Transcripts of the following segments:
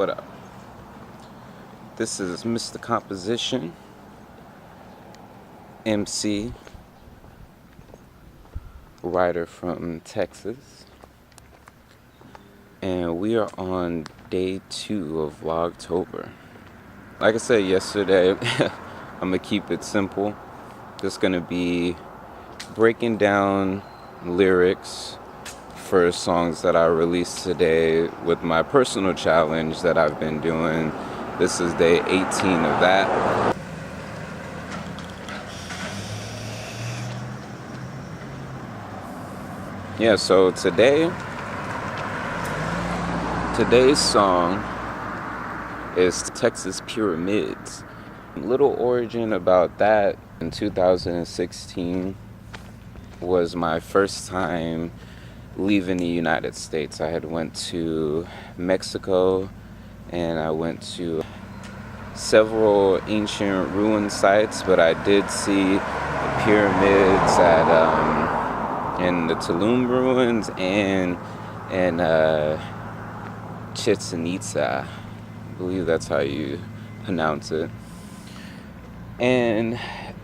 What up? This is Mr. Composition, MC, writer from Texas. And we are on day 2 of Vlogtober. Like I said yesterday, I'm going to keep it simple. Just going to be breaking down lyrics for songs that I released today with my personal challenge that I've been doing. This is day 18 of that. Yeah, so today's song is Texas Pyramids. Little origin about that. In 2016 was my first time leaving the United States. I had went to Mexico and I went to several ancient ruin sites, but I did see the pyramids in the Tulum ruins and Chichen Itza. I believe that's how you pronounce it. And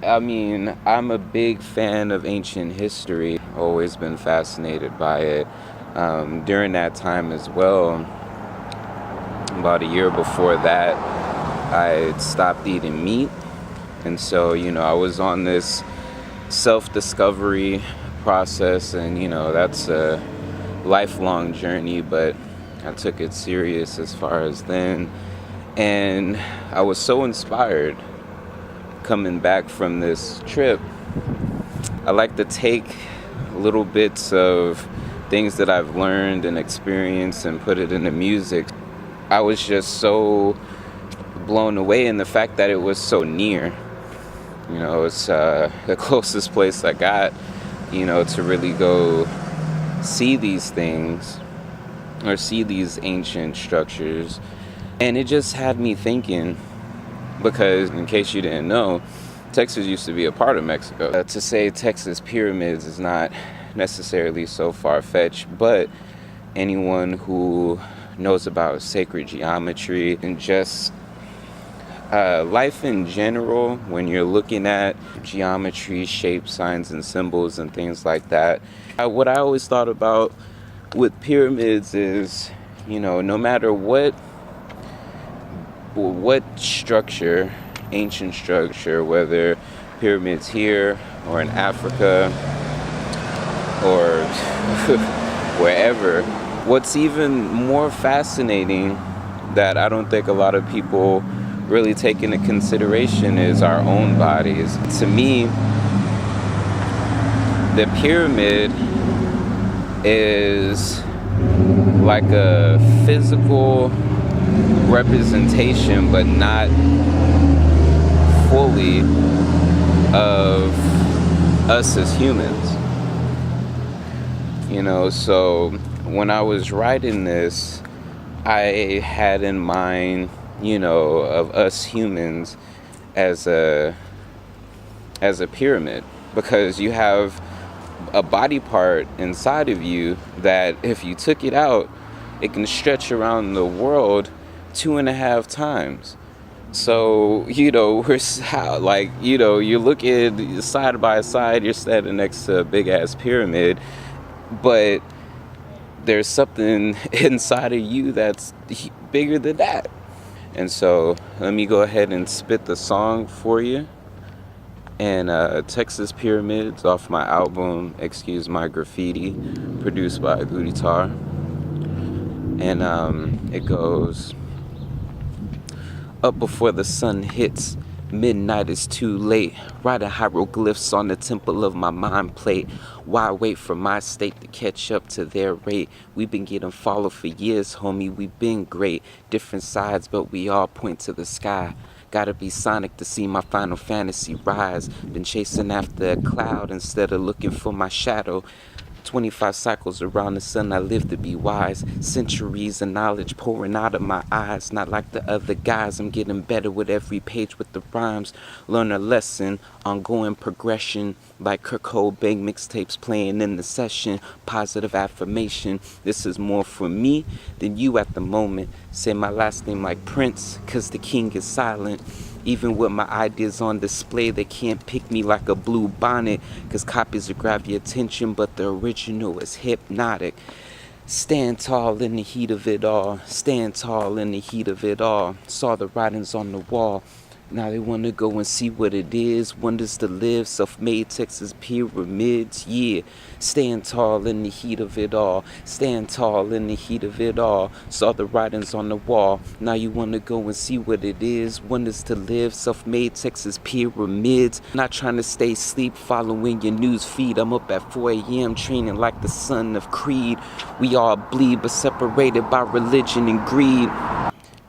I mean, I'm a big fan of ancient history, always been fascinated by it. During that time as well, about a year before that, I stopped eating meat. And so, I was on this self-discovery process, and, that's a lifelong journey, but I took it serious as far as then. And I was so inspired coming back from this trip. I like to take little bits of things that I've learned and experienced and put it into music. I was just so blown away in the fact that it was so near. It's the closest place I got, to really go see these things or see these ancient structures. And it just had me thinking, because in case you didn't know, Texas used to be a part of Mexico. To say Texas pyramids is not necessarily so far-fetched, but anyone who knows about sacred geometry and just life in general, when you're looking at geometry, shapes, signs, and symbols and things like that, what I always thought about with pyramids is, no matter what structure, ancient structure, whether pyramids here or in Africa or wherever, what's even more fascinating that I don't think a lot of people really take into consideration is our own bodies. To me, the pyramid is like a physical representation, but not fully, of us as humans. So when I was writing this, I had in mind, of us humans as a pyramid, because you have a body part inside of you that if you took it out, it can stretch around the world 2.5 times. So, we're like, you're looking side by side, you're standing next to a big ass pyramid, but there's something inside of you that's bigger than that. And so let me go ahead and spit the song for you. And Texas Pyramids off my album Excuse My Graffiti, produced by Guitar. And it goes: up before the sun hits, midnight is too late. Writing hieroglyphs on the temple of my mind plate. Why wait for my state to catch up to their rate? We've been getting followed for years, homie, we've been great. Different sides, but we all point to the sky. Gotta be Sonic to see my Final Fantasy rise. Been chasing after a cloud instead of looking for my shadow. 25 cycles around the sun, I live to be wise. Centuries of knowledge pouring out of my eyes. Not like the other guys, I'm getting better with every page with the rhymes. Learn a lesson, ongoing progression. Like Kurt Cobain mixtapes playing in the session. Positive affirmation, this is more for me than you at the moment. Say my last name like Prince, cause the king is silent. Even with my ideas on display, they can't pick me like a blue bonnet. Cause copies will grab your attention, but the original is hypnotic. Stand tall in the heat of it all. Stand tall in the heat of it all. Saw the writings on the wall. Now they want to go and see what it is. Wonders to live, self-made Texas pyramids, yeah. Stand tall in the heat of it all. Stand tall in the heat of it all. Saw the writings on the wall. Now you want to go and see what it is. Wonders to live, self-made Texas pyramids. Not trying to stay asleep, following your news feed. I'm up at 4 a.m. training like the son of Creed. We all bleed, but separated by religion and greed.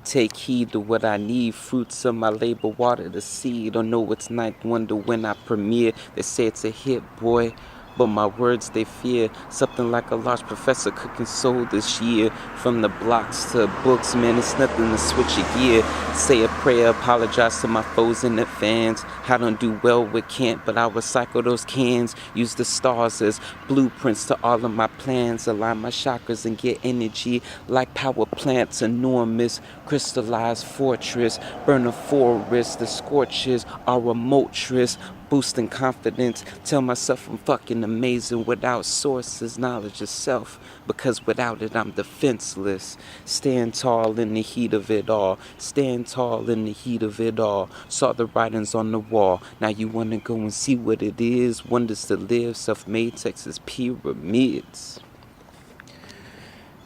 Take heed to what I need. Fruits of my labor, water the seed. Don't know it's ninth wonder when I premiere. They say it's a hit, boy, but my words they fear. Something like a large professor cooking soul this year. From the blocks to books, man, it's nothing to switch a gear. Say a prayer, apologize to my foes and advance. I don't do well with can't, but I'll recycle those cans. Use the stars as blueprints to all of my plans. Align my chakras and get energy like power plants. Enormous, crystallized fortress. Burn a forest, the scorches are a motress. Boosting confidence, tell myself I'm fucking amazing. Without sources, knowledge is self, because without it I'm defenseless. Stand tall in the heat of it all. Stand tall in the heat of it all. Saw the writings on the wall. Now you wanna go and see what it is. Wonders to live, self-made Texas pyramids.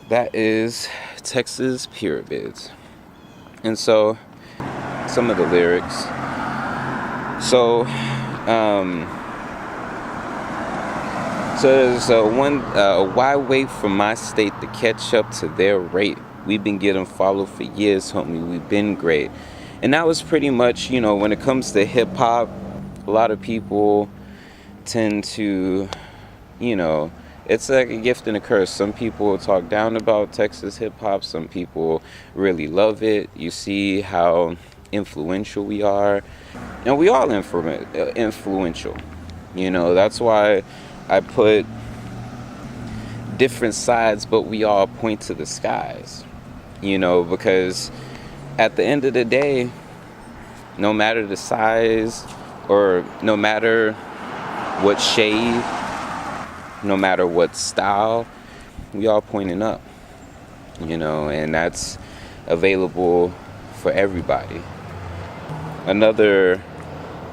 That is Texas pyramids. And so some of the lyrics. So there's why wait for my state to catch up to their rate? We've been getting followed for years, homie. We've been great. And that was pretty much, when it comes to hip hop, a lot of people tend to, it's like a gift and a curse. Some people talk down about Texas hip hop. Some people really love it. You see how influential we are. And we all influential. That's why I put different sides, but we all point to the skies. Because at the end of the day, no matter the size or no matter what shade, no matter what style, we all pointing up. And that's available for everybody. Another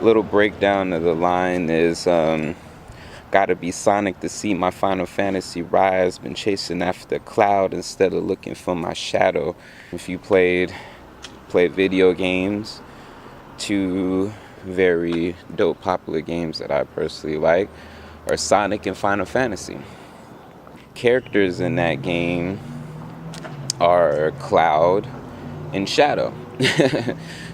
little breakdown of the line is gotta be Sonic to see my Final Fantasy rise. Been chasing after the cloud instead of looking for my shadow. If you played video games, two very dope popular games that I personally like are Sonic and Final Fantasy. Characters in that game are Cloud and Shadow.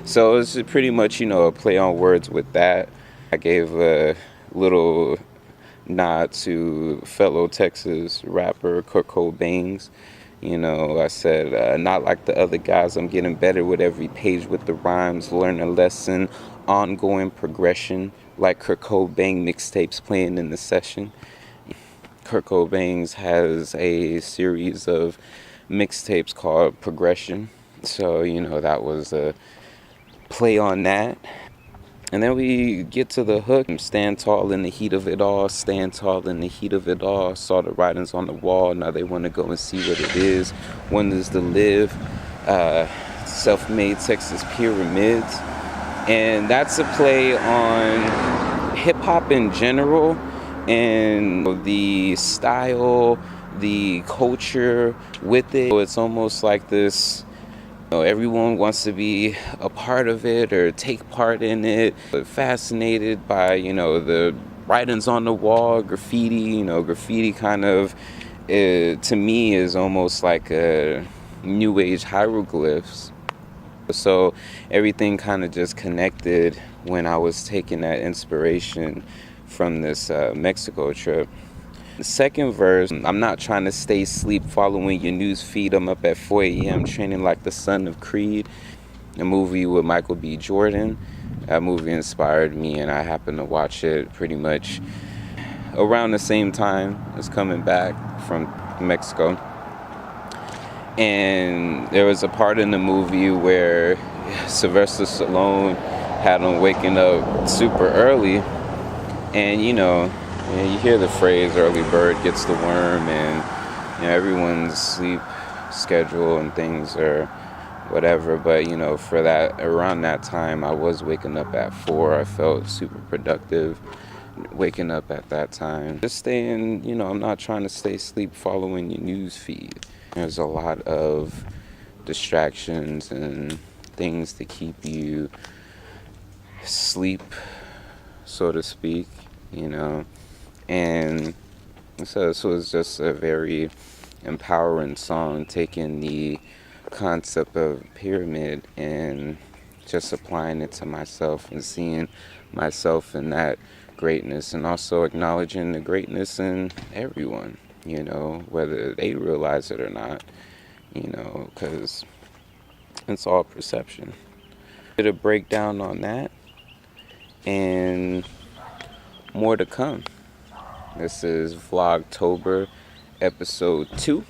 So it's pretty much, a play on words with that. I gave a little nod to fellow Texas rapper Kurt Cobain. I said, not like the other guys, I'm getting better with every page with the rhymes. Learn a lesson, ongoing progression, like Kurt Cobain mixtapes playing in the session. Kurt Cobain has a series of mixtapes called Progression. So, that was a play on that. And then we get to the hook. Stand tall in the heat of it all. Stand tall in the heat of it all. Saw the writings on the wall. Now they want to go and see what it is. Wonders to live. Self-made Texas pyramids. And that's a play on hip-hop in general. And the style, the culture with it. So it's almost like this... everyone wants to be a part of it or take part in it. But fascinated by, the writings on the wall, graffiti. Graffiti kind of, to me, is almost like a new age hieroglyphs. So everything kind of just connected when I was taking that inspiration from this Mexico trip. The second verse, I'm not trying to stay asleep following your news feed. I'm up at 4 a.m. training like the son of Creed. A movie with Michael B. Jordan. That movie inspired me, and I happened to watch it pretty much around the same time as coming back from Mexico. And there was a part in the movie where Sylvester Stallone had him waking up super early, and you hear the phrase "early bird gets the worm," and everyone's sleep schedule and things are whatever. But for that, around that time, I was waking up at 4. I felt super productive waking up at that time. Just staying, I'm not trying to stay asleep following your news feed. There's a lot of distractions and things to keep you asleep, so to speak, And so this was just a very empowering song, taking the concept of pyramid and just applying it to myself and seeing myself in that greatness, and also acknowledging the greatness in everyone, whether they realize it or not, because it's all perception. Did a breakdown on that, and more to come. This is Vlogtober episode 2.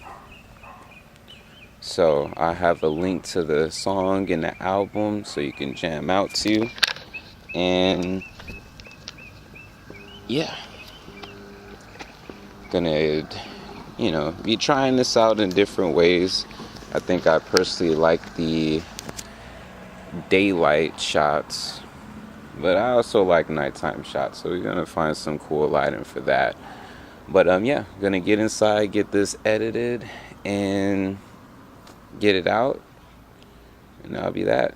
So I have a link to the song and the album so you can jam out to. And yeah, gonna be trying this out in different ways. I think I personally like the daylight shots, but I also like nighttime shots, so we're gonna find some cool lighting for that. But gonna get inside, get this edited, and get it out, and that'll be that.